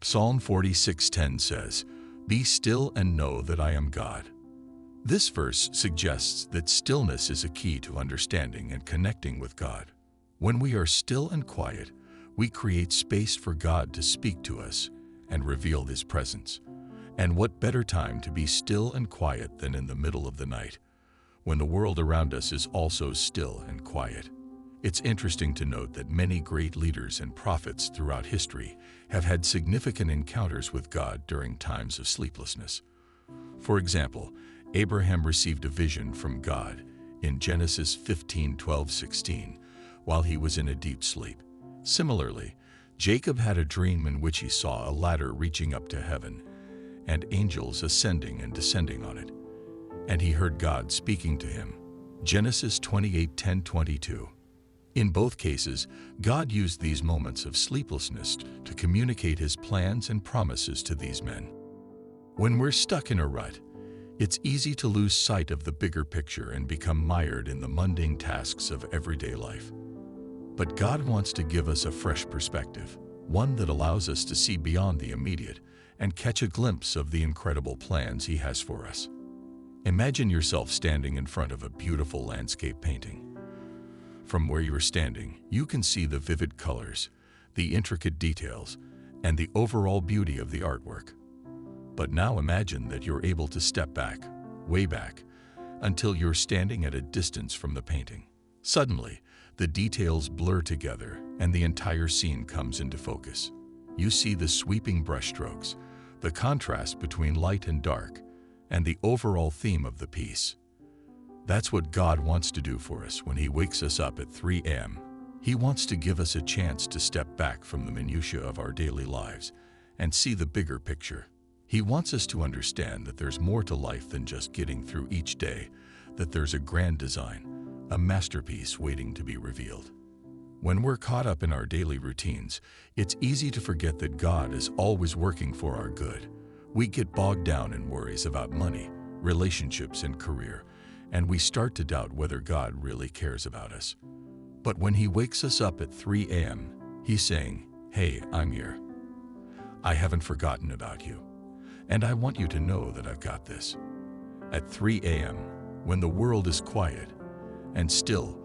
Psalm 46:10 says, "Be still and know that I am God." This verse suggests that stillness is a key to understanding and connecting with God. When we are still and quiet, we create space for God to speak to us and reveal His presence. And what better time to be still and quiet than in the middle of the night, when the world around us is also still and quiet. It's interesting to note that many great leaders and prophets throughout history have had significant encounters with God during times of sleeplessness. For example, Abraham received a vision from God in Genesis 15:12-16 while he was in a deep sleep. Similarly, Jacob had a dream in which he saw a ladder reaching up to heaven and angels ascending and descending on it. And he heard God speaking to him. Genesis 28:10-22. In both cases, God used these moments of sleeplessness to communicate His plans and promises to these men. When we're stuck in a rut, it's easy to lose sight of the bigger picture and become mired in the mundane tasks of everyday life. But God wants to give us a fresh perspective, one that allows us to see beyond the immediate and catch a glimpse of the incredible plans He has for us. Imagine yourself standing in front of a beautiful landscape painting. From where you're standing, you can see the vivid colors, the intricate details, and the overall beauty of the artwork. But now imagine that you're able to step back, way back, until you're standing at a distance from the painting. Suddenly, the details blur together and the entire scene comes into focus. You see the sweeping brushstrokes, the contrast between light and dark, and the overall theme of the piece. That's what God wants to do for us when He wakes us up at 3 a.m. He wants to give us a chance to step back from the minutiae of our daily lives and see the bigger picture. He wants us to understand that there's more to life than just getting through each day, that there's a grand design, a masterpiece waiting to be revealed. When we're caught up in our daily routines, it's easy to forget that God is always working for our good. We get bogged down in worries about money, relationships, and career, and we start to doubt whether God really cares about us. But when He wakes us up at 3 a.m., He's saying, "Hey, I'm here. I haven't forgotten about you, and I want you to know that I've got this." At 3 a.m., when the world is quiet and still,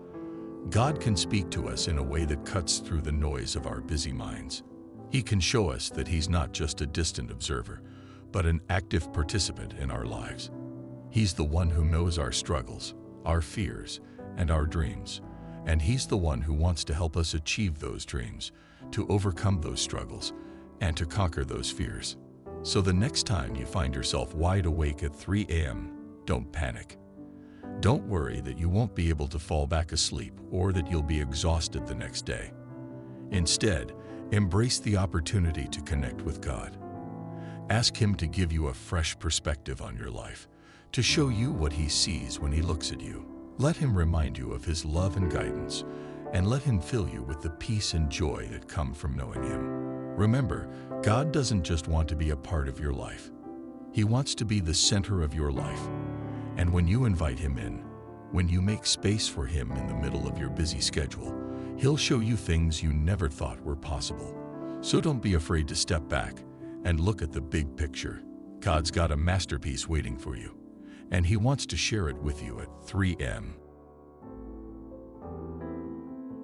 God can speak to us in a way that cuts through the noise of our busy minds. He can show us that He's not just a distant observer, but an active participant in our lives. He's the one who knows our struggles, our fears, and our dreams, and He's the one who wants to help us achieve those dreams, to overcome those struggles, and to conquer those fears. So the next time you find yourself wide awake at 3 a.m., don't panic. Don't worry that you won't be able to fall back asleep or that you'll be exhausted the next day. Instead, embrace the opportunity to connect with God. Ask Him to give you a fresh perspective on your life, to show you what He sees when He looks at you. Let Him remind you of His love and guidance, and let Him fill you with the peace and joy that come from knowing Him. Remember, God doesn't just want to be a part of your life. He wants to be the center of your life. And when you invite Him in, when you make space for Him in the middle of your busy schedule, He'll show you things you never thought were possible. So don't be afraid to step back and look at the big picture. God's got a masterpiece waiting for you, and He wants to share it with you at 3 a.m.